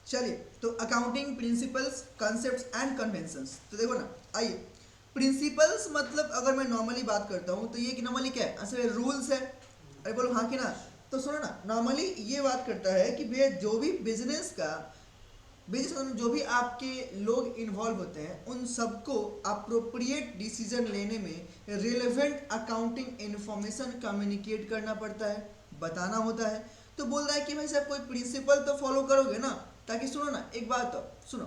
चलिए, तो accounting principles, concepts and conventions. तो देखो ना, आइए, प्रिंसिपल्स मतलब अगर मैं नॉर्मली बात करता हूँ तो ये कि नॉर्मली क्या है, असल रूल्स है। अरे बोलो हाँ कि ना। तो सुनो ना, नॉर्मली ये बात करता है कि भैया जो भी बिजनेस में जो भी आपके लोग इन्वॉल्व होते हैं उन सबको अप्रोप्रिएट डिसीजन लेने में रिलेवेंट अकाउंटिंग इंफॉर्मेशन कम्युनिकेट करना पड़ता है, बताना होता है। तो बोल रहा है कि भाई साहब कोई प्रिंसिपल तो फॉलो करोगे ना, ताकि सुनो ना एक बात, तो सुनो,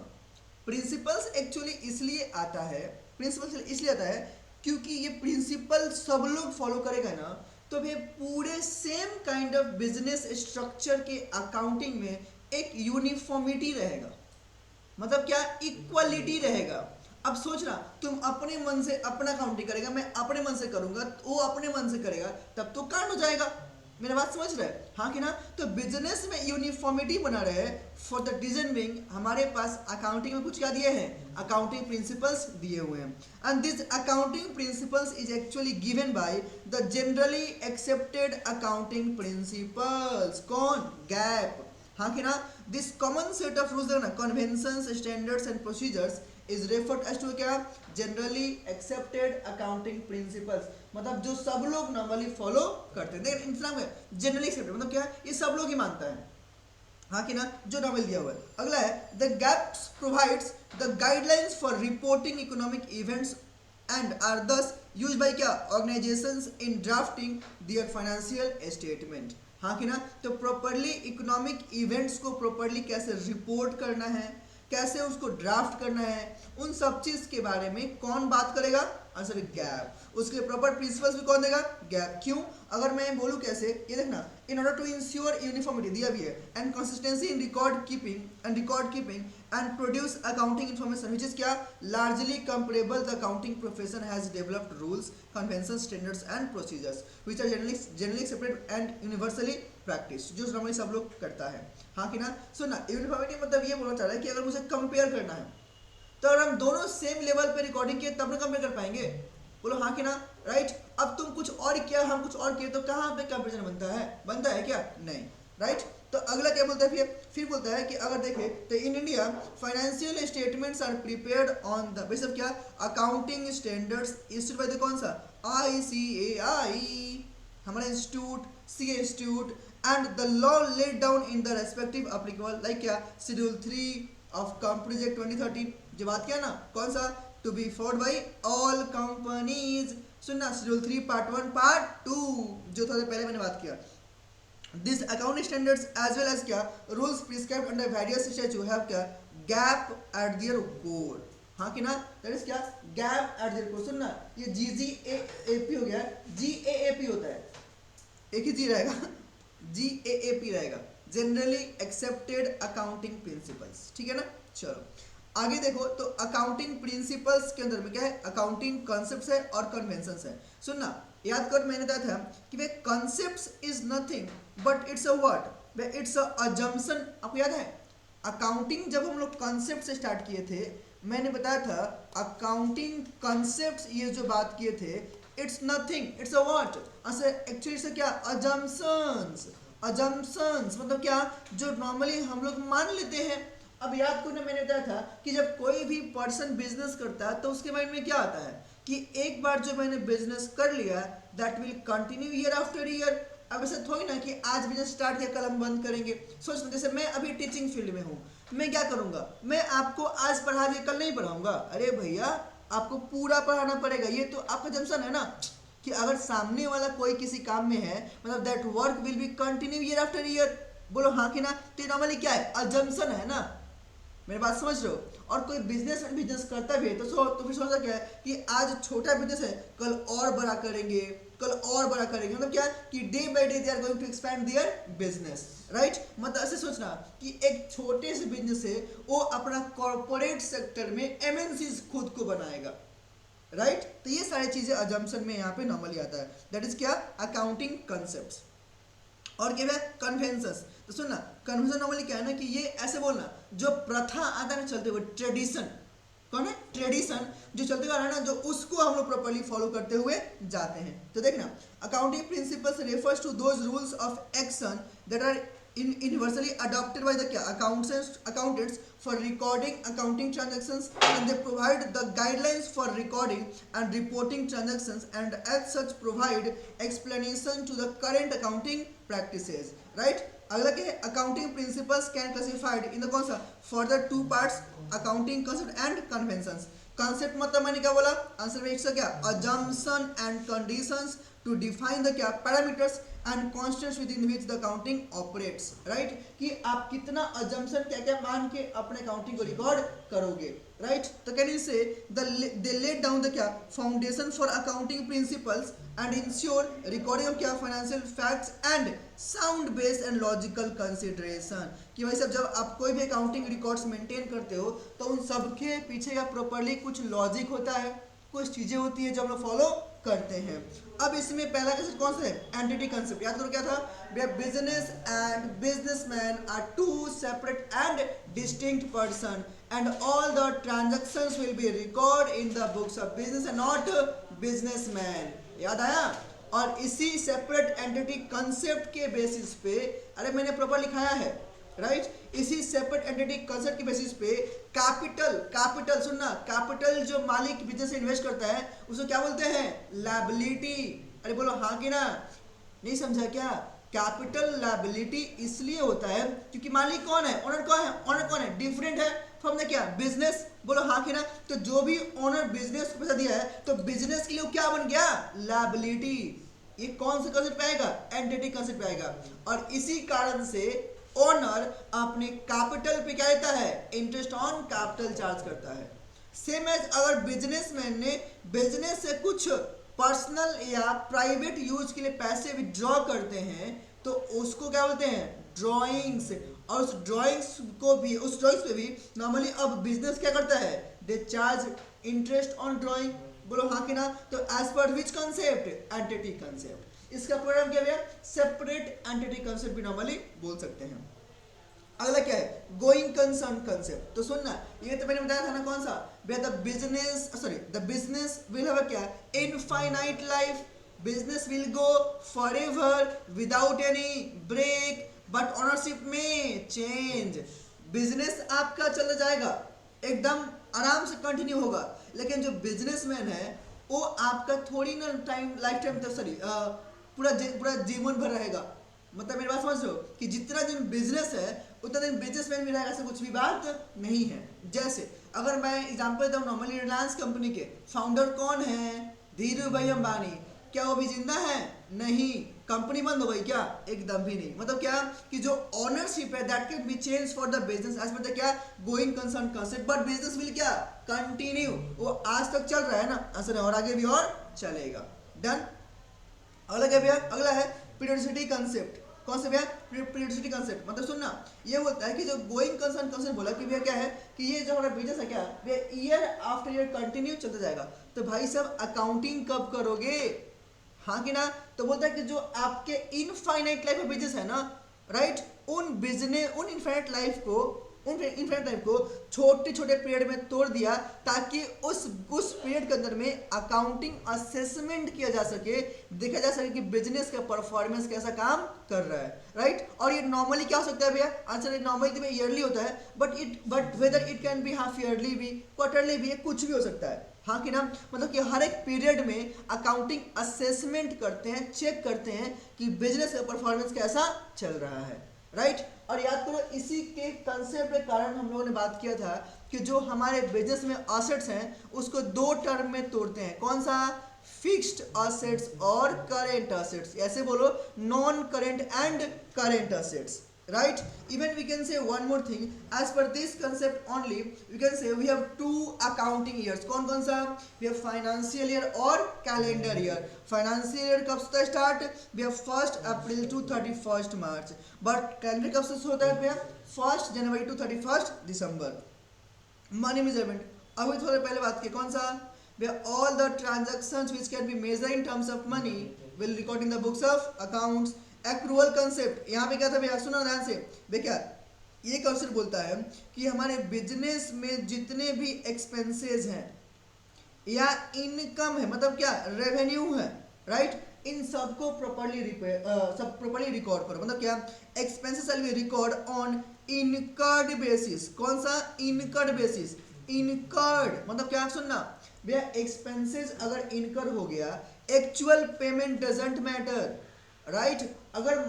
प्रिंसिपल्स एक्चुअली इसलिए आता है, प्रिंसिपल इसलिए आता है क्योंकि ये प्रिंसिपल सब लोग फॉलो करेगा ना, तो भी पूरे same kind of business structure के अकाउंटिंग में एक यूनिफॉर्मिटी रहेगा। मतलब क्या, इक्वलिटी रहेगा। अब सोचना, तुम अपने मन से अपना काउंटिंग करेगा, मैं अपने मन से करूंगा, वो अपने मन से करेगा, तब तो कांड हो जाएगा। मेरा बात समझ रहे हैं हाँ कि ना। तो बिजनेस में यूनिफॉर्मिटी बना रहे फॉर द डिसीजन मेकिंग, हमारे पास अकाउंटिंग में कुछ क्या दिए हैं, अकाउंटिंग प्रिंसिपल्स दिए हुए हैं। And this accounting principles is actually given by the generally accepted accounting principles. कौन, गैप, हाँ कि ना। This common set of rules ना, conventions, standards and procedures is referred as to क्या, जनरली एक्सेप्टेड अकाउंटिंग प्रिंसिपल्स। मतलब जो सब लोग नॉर्मली फॉलो करते हैं। लेकिन इतना में जनरली एक्सेप्टेड मतलब क्या है, ये सब लोग ही मानता है, हाँ कि ना, जो नॉर्मल दिया हुआ है। अगला है the GAAPs provides the guidelines for reporting economic events and are thus use by क्या, organisations in drafting their financial statement. हाँ कि ना। तो प्रॉपरली इकोनॉमिक इवेंट्स को प्रॉपरली कैसे रिपोर्ट करना है, कैसे उसको ड्राफ्ट करना है, उन सब चीज के बारे में कौन बात करेगा, आंसर गैप। उसके प्रॉपर प्रिंसिपल्स भी कौन देगा, गैप। क्यों, अगर मैं बोलूं कैसे, ये देखना, in order to ensure uniformity दिया भी है and consistency in record keeping and produce accounting information which is क्या, largely comparable the accounting profession has developed rules, conventions, standards and procedures which are generally separate and universally practice, जो normally सब लोग करता है, हाँ कि ना। सो ना, यूनिफॉर्मिटी मतलब ये बोलना चाह रहा है कि अगर मुझे कंपेयर करना है तो अगर हम दोनों सेम लेवल पे रिकॉर्डिंग किए तब ना कंपेयर कर पाएंगे, बोलो हाँ कि ना, राइट। अब तुम कुछ और किया, हम कुछ और किए, तो कहाँ पे कंपेरिजन बनता है क्या, नहीं, राइट। तो अगला क्या बोलता है, फिर बोलता है कि अगर देखें तो in India financial statements are prepared on the base of क्या, accounting standards issued by the कौन सा, ICAI, हमारा institute, C institute, and the law laid down in the respective applicable like क्या, शेड्यूल 3 ऑफ कंपनीज एक्ट 2013, जो बात किया ना, कौन सा, to be followed by all companies. सुनना, शेड्यूल 3 पार्ट 1 पार्ट 2, जो थोड़ा पहले मैंने बात किया। This accounting standards as well as क्या, rules prescribed under various states have क्या, गैप एट देयर कोर, हाँ कि ना, दैट इज क्या, गैप एट देयर कोर। सुनना, ये GGAAP हो गया, GAAP होता है, एक ही जी रहेगा, GAAP रहेगा, जनरली एक्सेप्टेड अकाउंटिंग प्रिंसिपल्स, ठीक है ना। चलो आगे देखो, तो अकाउंटिंग प्रिंसिपल्स के अंदर में क्या है, अकाउंटिंग कॉन्सेप्ट्स है और कन्वेंशंस है। सुनना, याद कर, मैंने बताया था कि वे concepts is nothing but it's a what, वे इट्स अ अजम्पशन। आपको याद है अकाउंटिंग जब हम लोग कॉन्सेप्ट से स्टार्ट किए थे, मैंने बताया था अकाउंटिंग कॉन्सेप्ट्स, ये जो बात किए थे, it's nothing, it's a what, actually से क्या, अजम्पशंस। अजम्पशंस मतलब क्या, जो नॉर्मली हम लोग मान लेते हैं। अब याद करो, मैंने बताया था कि जब कोई भी पर्सन बिजनेस करता है तो उसके माइंड में क्या आता है कि एक बार जो मैंने बिजनेस कर लिया that will continue year after year. अब ऐसा थोड़ी ना कि आज बिजनेस स्टार्ट किया कल हम बंद करेंगे। सोच, जैसे मैं अभी टीचिंग फील्ड में हूँ, मैं क्या करूँगा, मैं आपको आज पढ़ा दिया कल नहीं पढ़ाऊंगा, अरे भैया आपको पूरा पढ़ाना पड़ेगा। ये तो आपका जंक्शन है ना, कि अगर सामने वाला कोई किसी काम में है, मतलब that work will be continue year after year, बोलो हाँ कि ना। तो नॉर्मली क्या है, अजम्पशन है ना, मेरी बात समझ रहे हो। और कोई बिजनेस करता भी है तो फिर सोचा क्या है कि आज छोटा बिजनेस है, कल और बड़ा करेंगे, कल और बड़ा करेंगे, मतलब क्या कि day by day they are going to expand their business, right. मतलब ऐसे सोचना कि एक छोटे से बिजनेस से वो अपना कॉर्पोरेट सेक्टर में MNC खुद को बनाएगा, राइट। तो ये सारी चीजें अजम्पशन में यहाँ पे नॉर्मली आता है, दैट इज क्या, अकाउंटिंग कॉन्सेप्ट्स। और क्या है, कन्वेंशंस। तो सुनना, कन्वेंशन नॉर्मली क्या है ना, कि ये ऐसे बोलना, जो प्रथा आता है ना चलते हुए, ट्रेडिशन, कौन है, ट्रेडिशन जो चलते हुए आ रहा है ना, जो उसको हम लोग प्रॉपर्ली फॉलो करते हुए जाते हैं। तो देखना, accounting principles refers to those rules of action that are universally adopted by the क्या accountants for recording accounting transactions, and they provide the guidelines for recording and reporting transactions, and as such provide explanation to the current accounting practices. Right? अगला क्या है, accounting principles can classified in the कौन सा further to parts, accounting concept and conventions. Concept मतलब मैंने क्या बोला, answer में एक क्या, assumption and conditions to define the क्या parameters and constants within which the accounting operates. Right, कि आप कितना अजम्पशन क्या क्या मान के अपने अकाउंटिंग को रिकॉर्ड करोगे. राइट, तो can you say they laid down the क्या foundation for accounting principles and ensure recording of क्या financial facts and sound based and logical consideration. कि भाई सब जब आप कोई भी अकाउंटिंग रिकॉर्ड्स मेंटेन करते हो तो उन सबके पीछे का प्रॉपर्ली कुछ लॉजिक होता है, कुछ चीजें होती है जो हम लोग फॉलो करते हैं. अब इसमें पहला कंसेप्ट कौन सा है, एंटिटी कंसेप्ट. याद करो क्या था, business and businessman are to separate and distinct person and all the transactions will be record in the books of business and not businessman. याद आया. और इसी सेपरेट एंटिटी कंसेप्ट के बेसिस पे, अरे मैंने प्रॉपर लिखाया है. राइट, इसी सेपरेट एंटिटी कंसेप्ट के बेसिस पे कैपिटल सुनना, कैपिटल जो मालिक बिजनेस से इन्वेस्ट करता है उसको क्या बोलते हैं, लायबिलिटी. अरे बोलो हाँ कि ना, नहीं समझा क्या. कैपिटल लायबिलिटी इसलिए होता है क्योंकि मालिक कौन है, ओनर कौन है, ओनर कौन है, डिफरेंट है फ्रॉम द क्या, बिजनेस. बोलो हाँ कि ना. तो जो भी ओनर बिजनेस को पैसा दिया है तो बिजनेस के लिए क्या बन गया, लायबिलिटी. ये कौन से कंसेप्ट पे आएगा, एंटिटी कंसेप्ट पे आएगा. और इसी कारण से ओनर अपने कैपिटल पे क्या देता है, इंटरेस्ट ऑन कैपिटल चार्ज करता है. सेम एज अगर बिजनेसमैन ने बिजनेस से कुछ पर्सनल या प्राइवेट यूज के लिए पैसे विड्रॉ करते हैं तो उसको क्या बोलते हैं, ड्रॉइंग्स. और उस ड्रॉइंग्स पे भी नॉर्मली अब बिजनेस क्या करता है, they charge interest on drawing. बोलो हाँ कि ना. तो एज पर विच कंसेप्ट, एंटिटी कंसेप्ट. इसका प्रोग्राम क्या है, सेपरेट एंटिटी कंसेप्ट भी नॉर्मली बोल सकते हैं. अगला क्या है, गोइंग कंसर्न कंसेप्ट. तो सुनना, ये तो मैंने बताया था ना कौन सा, द बिजनेस विल हैव क्या, infinite life. Business will go forever without any break, but ownership में चेंज. बिजनेस आपका चल जाएगा, एकदम आराम से कंटिन्यू होगा, लेकिन जो बिजनेसमैन है वो आपका थोड़ी ना लाइफ टाइम तक पूरा जीवन भर रहेगा. मतलब मेरी बात समझ लो कि जितना दिन बिजनेस है उतना दिन बिजनेसमैन भी रहेगा, ऐसा कुछ भी बात नहीं है. जैसे अगर मैं एग्जांपल देता हूँ, नॉर्मली रिलायंस कंपनी के फाउंडर कौन है, धीरू भाई अंबानी. क्या वो भी जिंदा है, नहीं. कंपनी बंद हो गई क्या, एकदम भी नहीं. मतलब क्या कि जो ओनरशिप है that can be change for the business as per the क्या, going concern concept. But business will क्या, कंटिन्यू. वो आज तक चल रहा है ना, असर और आगे भी और चलेगा. डन. अगला क्या भैया, अगला है पीरियोडिसिटी कंसेप्ट. कौन सा भैया, पीरियोडिसिटी कंसेप्ट. मतलब सुनना, ये बोलता है कि जो गोइंग कंसर्न कंसेप्ट बोला कि भैया क्या है कि ये जो हमारा बिजनेस है क्या, भैया ईयर आफ्टर ईयर कंटिन्यू चलता जाएगा. तो भाई सब अकाउंटिंग कब करोगे, हाँ कि ना. तो बोलता है कि जो आपके इनफाइनाइट लाइफ में बिजनेस है ना, राइट, उन इनफाइनाइट लाइफ को छोटे छोटे पीरियड में तोड़ दिया ताकि उस पीरियड के अंदर में अकाउंटिंग असेसमेंट किया जा सके, देखा जा सके कि बिजनेस का परफॉर्मेंस कैसा काम कर रहा है. राइट, और ये नॉर्मली क्या हो सकता है भैया, आंसर नॉर्मली तो ईयरली होता है, but whether it can be half yearly भी, क्वार्टरली भी, कुछ भी हो सकता है. हाँ कि ना. मतलब कि हर एक पीरियड में अकाउंटिंग असेसमेंट करते हैं, चेक करते हैं कि बिजनेस का परफॉर्मेंस कैसा चल रहा है. राइट, और याद करो इसी के कंसेप्ट के कारण हम लोगों ने बात किया था कि जो हमारे बिजनेस में असेट्स हैं उसको दो टर्म में तोड़ते हैं. कौन सा, फिक्स्ड असेट्स और करेंट असेट्स. ऐसे बोलो, non current and current assets. Right, even we can say one more thing, as per this concept only we can say we have two accounting years. कौन कौन सा, we have financial year और calendar year. financial year कब से start, we have 1st April to 31st March, but calendar कब से होता है भैया, 1st January to 31st December. money measurement, अभी थोड़े पहले बात की, कौन सा, where all the transactions which can be measured in terms of money will record in the books of accounts. Accrual concept, यहाँ पे क्या था भैया, सुनो ध्यान से भैया. ये कंसेप्ट बोलता है कि हमारे बिजनेस में जितने भी एक्सपेंसेस हैं या इनकम है, मतलब क्या रेवेन्यू है, राइट, इन सबको प्रॉपर्ली सब प्रॉपर्ली रिकॉर्ड करो। मतलब क्या, expenses will be record on incurred basis. कौन सा? Incurred basis. इनकर्ड मतलब क्या, सुनना भैया, एक्सपेंसेस अगर इनकर हो गया, actual payment doesn't matter, right. अगर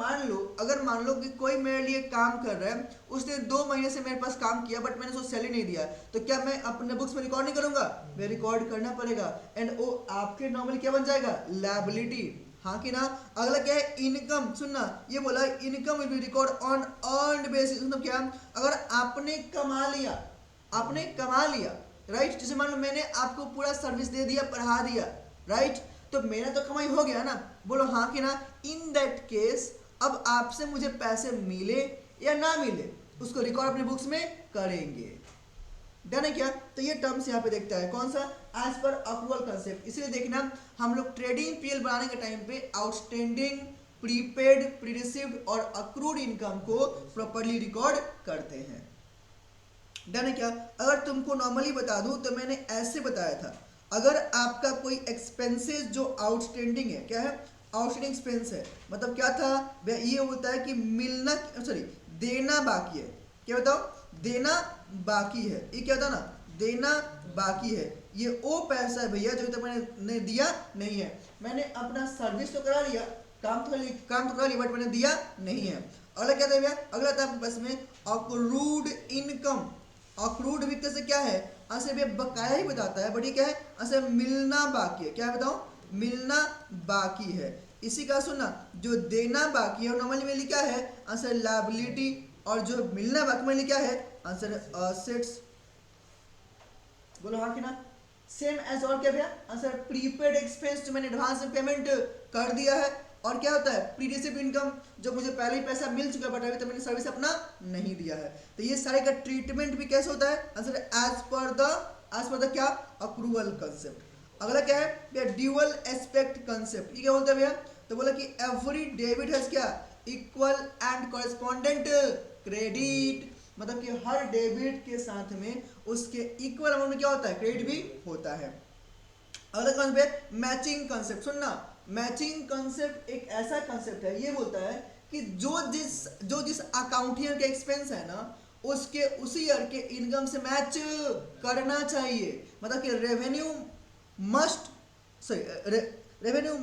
मान लो कि कोई मेरे लिए काम कर रहा है, उसने 2 महीने से मेरे पास काम किया बट मैंने उसको सैलरी नहीं दिया, तो क्या मैं अपने बुक्स में रिकॉर्ड नहीं करूंगा? मैं रिकॉर्ड करना पड़ेगा, एंड वो आपके नॉर्मली क्या बन जाएगा? लायबिलिटी। हाँ कि ना? अगला क्या है? इनकम। सुनना, ये बोला income will be record on earned basis. मतलब क्या, अगर आपने कमा लिया, राइट। जैसे मान लो मैंने आपको पूरा सर्विस दे दिया, पढ़ा दिया, राइट, तो मेरा तो कमाई हो गया ना? बोलो हाँ कि ना? इन दैट केस अब आपसे मुझे पैसे मिले या ना मिले, उसको रिकॉर्ड अपने बुक्स में करेंगे। डन है क्या? तो ये टर्म्स यहाँ पे देखता है, कौन सा? As per accrual concept. इसलिए देखना, हम लोग ट्रेडिंग पीएल बनाने के टाइम पे आउटस्टैंडिंग, प्रीपेड, प्री रिसीव्ड और अक्रूड इनकम को प्रॉपर्ली रिकॉर्ड करते हैं। डन है क्या? अगर तुमको नॉर्मली बता दूं तो मैंने ऐसे बताया था, अगर आपका कोई एक्सपेंसेस जो आउटस्टैंडिंग है, क्या है? आउटस्टैंडिंग एक्सपेंस है, मतलब क्या था? ये होता है कि मिलना, सॉरी, देना बाकी है। क्या बताओ? देना बाकी है। ये क्या होता है ना? देना बाकी है। ये वो पैसा है भैया जो तक मैंने दिया नहीं है। मैंने अपना सर्विस तो करा लिया, काम तो करा लिया, बट मैंने दिया नहीं है। अगला क्या था भैया? अगला था बस में अक्रूड इनकम। अक्रूड भी कैसे क्या है? ऐसे भी बकाया ही बताता है, बट ये क्या है? ऐसे मिलना बाकी है। क्या है बताओ? मिलना बाकी है। इसी का सुनना, जो देना बाकी है नॉर्मली में क्या है? आंसर लायबिलिटी, और जो मिलना बाकी में क्या है? Answer assets. बोलो हाँ कि ना? सेम एज, और क्या भैया? आंसर प्रीपेड एक्सपेंस, जो मैंने एडवांस में पेमेंट कर दिया है। और क्या होता है? प्री रिसीव्ड इनकम, जो मुझे पहले ही पैसा मिल चुका है बट अभी तक मैंने सर्विस अपना नहीं दिया है। तो ये सारे का ट्रीटमेंट भी कैसे होता है? आंसर एज पर द क्या? Accrual concept. अगला क्या है? Dual aspect concept. ये क्या बोलता है भैया? तो बोला कि एवरी डेबिट हैज क्या? Equal and correspondent credit. मतलब कि हर डेबिट के साथ में उसके इक्वल अमाउंट में क्या होता है? क्रेडिट भी होता है। अगला कॉन्सेप्ट मैचिंग कंसेप्ट। सुनना, मैचिंग कंसेप्ट एक ऐसा कंसेप्ट है, ये बोलता है कि जो जिस अकाउंट ईयर के एक्सपेंस है ना, उसके उसी ईयर के इनकम से मैच करना चाहिए। मतलब कि revenue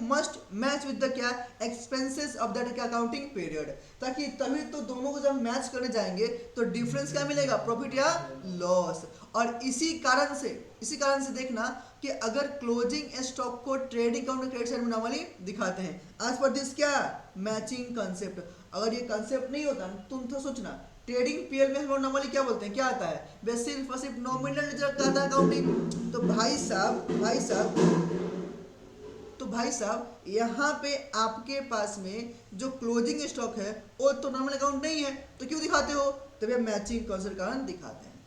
must match with the क्या? एक्सपेंसेस ऑफ दैट क्या अकाउंटिंग पीरियड। ताकि तभी तो दोनों को जब मैच करने जाएंगे तो डिफरेंस क्या मिलेगा? प्रॉफिट या लॉस। और इसी कारण से देखना कि अगर क्लोजिंग स्टॉक को ट्रेडिंग अकाउंट क्रेडिट साइड में नॉर्मली दिखाते हैं एज पर दिस क्या? Matching concept. अगर ये कंसेप्ट नहीं होता तुम तो सोचना, ट्रेडिंग पीएल में हम लोग नॉर्मली क्या बोलते हैं? क्या आता है? बस सिर्फ और सिर्फ नॉमिनल नेचर का आता है अकाउंटिंग। तो भाई साहब यहाँ पे आपके पास में जो क्लोजिंग स्टॉक है वो तो नॉर्मल अकाउंट नहीं है, तो क्यों दिखाते हो? तो भैया मैचिंग कंसेप्ट कारण दिखाते हैं।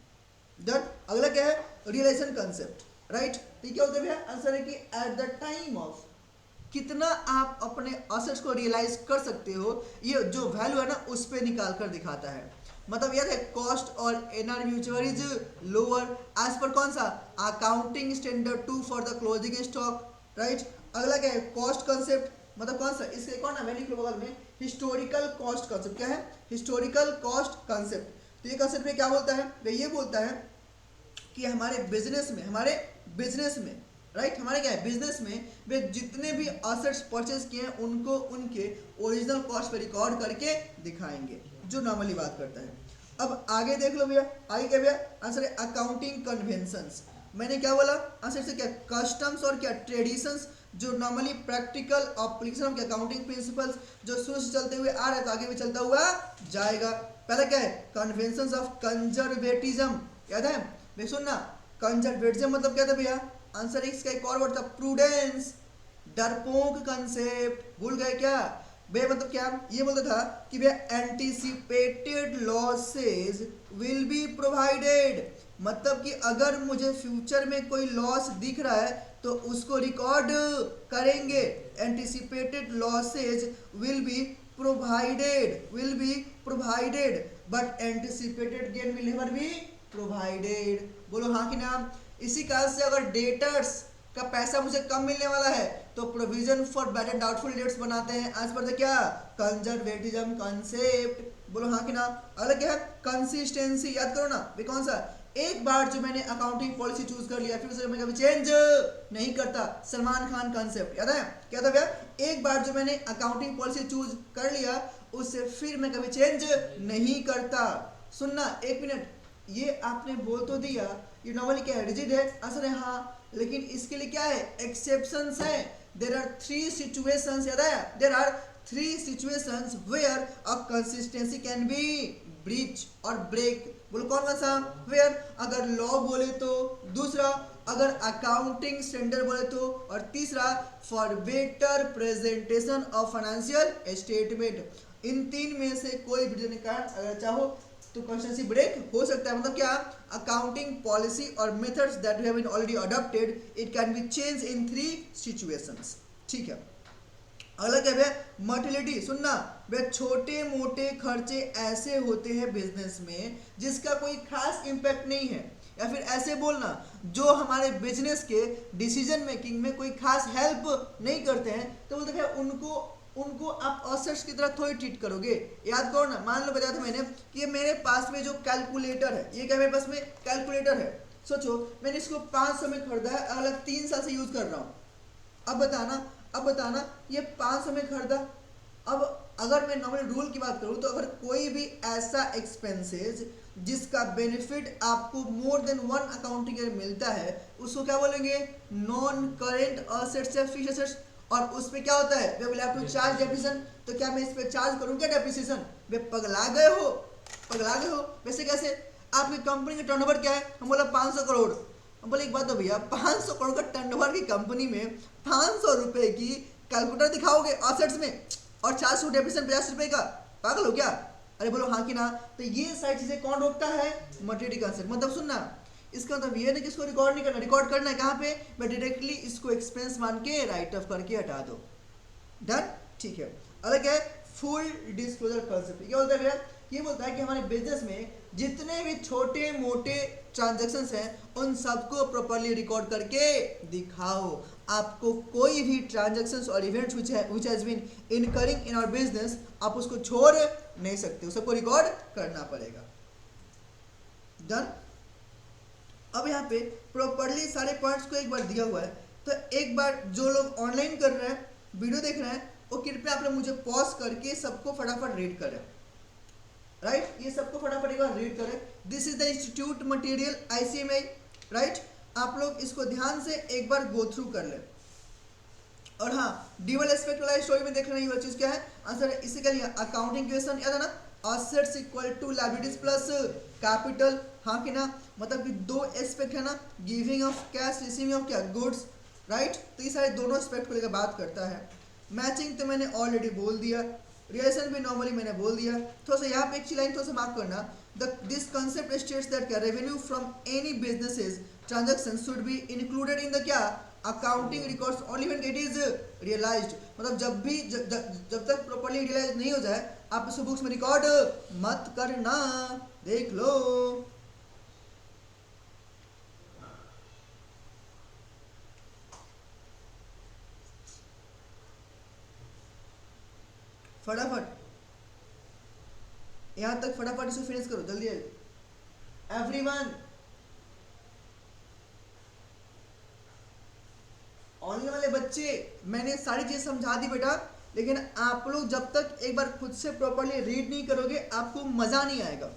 डन। अगला क्या है? Realisation concept, right. तो क्या होता है भैया? आंसर है कि एट द टाइम ऑफ, कितना आप अपने असेट्स को रियलाइज कर सकते हो, ये जो वैल्यू है ना उस पर निकाल कर दिखाता है। मतलब याद है, कॉस्ट और NR whichever is lower as पर कौन सा? Accounting standard 2 for the closing stock, right. अगला क्या है? Cost concept. मतलब कौन सा? इसके कौन है वैल्यू के बगल में हिस्टोरिकल कॉस्ट कंसेप्ट। क्या है? Historical cost concept. तो ये कंसेप्ट में क्या बोलता है? ये बोलता है कि हमारे बिजनेस में राइट, हमारे क्या है? बिजनेस में वे जितने भी असेट्स परचेज किए हैं उनको उनके ओरिजिनल कॉस्ट पे रिकॉर्ड करके दिखाएंगे, जो नॉर्मली बात करता है। अब आगे देख लो भैया, आगे क्या भैया? आंसर है अकाउंटिंग कन्वेंशंस। मैंने क्या बोला? आंसर से क्या? कस्टम्स और क्या? ट्रेडिशंस, जो normally practical application of accounting principles, जो शुरू से चलते हुए आ रहा है तो आगे भी चलता हुआ जाएगा। पहला क्या है? Conventions of conservatism. याद है? देख सुनना, कंजर्वेटिज्म मतलब क्या था भैया? आंसर इसका एक और वर्ड था प्रूडेंस, डरपोक कंसेप्ट। भूल गए क्या? भैया मतलब क्या? ये बोलता था कि भैया anticipated losses will be provided. मतलब कि अगर मुझे फ्यूचर में कोई लॉस दिख रहा है तो उसको रिकॉर्ड करेंगे। Anticipated losses will be provided but anticipated gain will never be provided. बोलो हाँ कि ना? इसी कारण से अगर डेटर्स का पैसा मुझे कम मिलने वाला है तो provision for bad and doubtful debts बनाते हैं एज पर द क्या कंजर्वेटिज्म कॉन्सेप्ट। बोलो हाँ कि ना। अगला क्या है कंसिस्टेंसी, याद करो ना भी कौन सा, एक बार जो मैंने अकाउंटिंग पॉलिसी चूज कर लिया फिर उसे मैं कभी चेंज नहीं करता। सलमान खान कॉन्सेप्ट याद है क्या था भैया, एक बार जो मैंने अकाउंटिंग पॉलिसी चूज कर लिया उससे फिर मैं कभी चेंज नहीं करता। सुनना एक मिनट, ये आपने बोल तो दिया ये नॉर्मली क्या है रिजिड है, आंसर है हाँ, लेकिन इसके लिए क्या है एक्सेप्शंस है। देयर आर 3 सिचुएशंस, याद है there are 3 situations where a consistency can be breach और ब्रेक। बोलो कौन कौन सा, वेयर अगर लॉ बोले तो, दूसरा अगर अकाउंटिंग स्टैंडर्ड बोले तो, और तीसरा for better presentation of financial statement. इन 3 में से कोई भी देने का अगर चाहो तो कंसिस्टेंसी ब्रेक हो सकता है। मतलब क्या, अकाउंटिंग पॉलिसी और methods that we have been already adopted it can be change in 3 situations. ठीक है, अगला क्या है मोटिलिटी। सुनना वे छोटे मोटे खर्चे ऐसे होते हैं बिजनेस में जिसका कोई खास इम्पैक्ट नहीं है, या फिर ऐसे बोलना जो हमारे बिजनेस के डिसीजन मेकिंग में कोई खास हेल्प नहीं करते हैं, तो बोलते हैं उनको आप असेट्स की तरह थोड़ी ट्रीट करोगे। याद करो ना, मान लो बताया था मैंने कि ये मेरे पास में जो कैलकुलेटर है, ये क्या मेरे पास में कैलकुलेटर है, सोचो मैंने इसको 500 में खरीदा है, अगला 3 साल से यूज कर रहा हूँ। अब बताना ये 500 में खरीदा, अब अगर मैं नॉर्मल रूल की बात करूँ तो अगर कोई भी ऐसा एक्सपेंसेस जिसका बेनिफिट आपको मोर देन 1 अकाउंटिंग ईयर मिलता है उसको क्या बोलेंगे, नॉन करेंट असेट्स या फिक्स्ड असेट्स। और उस पे क्या होता है, we will have to charge depreciation. तो क्या मैं इस पे चार्ज करूँ क्या डेप्रिसिएशन? वे पगला गए हो। वैसे कैसे, आपकी कंपनी का टर्नओवर क्या है, हम बोला 500 करोड़। हम बोले एक बात तो भैया 500 करोड़ का टर्नओवर की कंपनी में 500 रुपए की कैलकुलेटर दिखाओगे असेट्स में और 400 डेप्रिसिएशन 50 रुपए का, पागल हो क्या? अरे बोलो हाँ कि ना। तो ये सारी चीजें कौन रोकता है, मटेरियल कंसेप्ट। मतलब सुनना, इसका मतलब ये नहीं कि इसको रिकॉर्ड नहीं करना, रिकॉर्ड करना है कहाँ पे, मैं डायरेक्टली इसको एक्सपेंस मान के राइट ऑफ करके हटा दो, डन। ठीक है, अलग है फुल डिस्क्लोजर कंसेप्ट। क्या बोलता है भैया, ये बोलता है कि हमारे बिजनेस में जितने भी छोटे मोटे ट्रांजैक्शंस हैं उन सबको प्रॉपर्ली रिकॉर्ड करके दिखाओ। आपको कोई भी ट्रांजैक्शंस और events which has been incurring in our business आप उसको छोड़ नहीं सकते, सबको रिकॉर्ड करना पड़ेगा, डन। अब यहाँ पे प्रॉपर्ली सारे पॉइंट्स को एक बार दिया हुआ है, तो एक बार जो लोग ऑनलाइन कर रहे हैं वीडियो देख रहे हैं वो कृपया आप लोग मुझे पॉज करके सबको फटाफट रीड करें, राइट। ये सबको फटाफट एक बार रीड करें। This is the institute material ICMI, right. आप लोग इसको ध्यान से एक बार गो थ्रू कर लें। और हाँ, ड्यूअल एस्पेक्ट वाला स्टोरी में देख रहे हैं, ये चीज क्या है, आंसर है इससे क्या लिया, अकाउंटिंग क्वेश्चन याद है ना, assets equal to liabilities plus capital, हाँ कि ना। मतलब कि 2 एस्पेक्ट है ना, giving of cash, receiving of क्या गुड्स, राइट। तो ये सारे दोनों एस्पेक्ट को लेकर बात करता है। मैचिंग तो मैंने ऑलरेडी बोल दिया, रिलेशन भी नॉर्मली मैंने बोल दिया। थोड़ा सा यहाँ पे एक लाइन थोड़ा सा मार्क करना, दिस कंसेप्ट स्टेट्स दैट क्या revenue from any businesses transaction should be included in the क्या accounting records only when it is realized. मतलब जब तक प्रॉपर्ली रियलाइज नहीं हो जाए आप इसको बुक्स में रिकॉर्ड मत करना, देख लो। फटाफट यहां तक फटाफट इसको फिनिश करो जल्दी एवरीवन। ऑनलाइन वाले बच्चे मैंने सारी चीज समझा दी बेटा, लेकिन आप लोग जब तक एक बार खुद से प्रॉपर्ली रीड नहीं करोगे आपको मजा नहीं आएगा,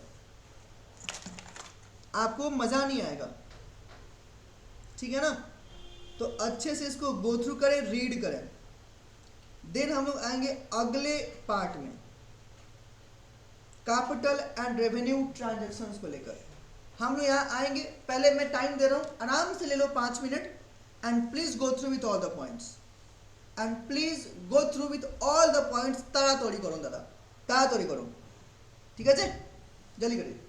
आपको मजा नहीं आएगा, ठीक है ना। तो अच्छे से इसको गो थ्रू करें, रीड करें। देन हम लोग आएंगे अगले पार्ट में कैपिटल एंड रेवेन्यू ट्रांजैक्शंस को लेकर। हम लोग यहाँ आएंगे, पहले मैं टाइम दे रहा हूँ, आराम से ले लो 5 minute and please go through with all the points, and please go through with all the points. ताड़ातोड़ी करो दादा, ताड़ातोड़ी करो, ठीक है जी, जल्दी करिए।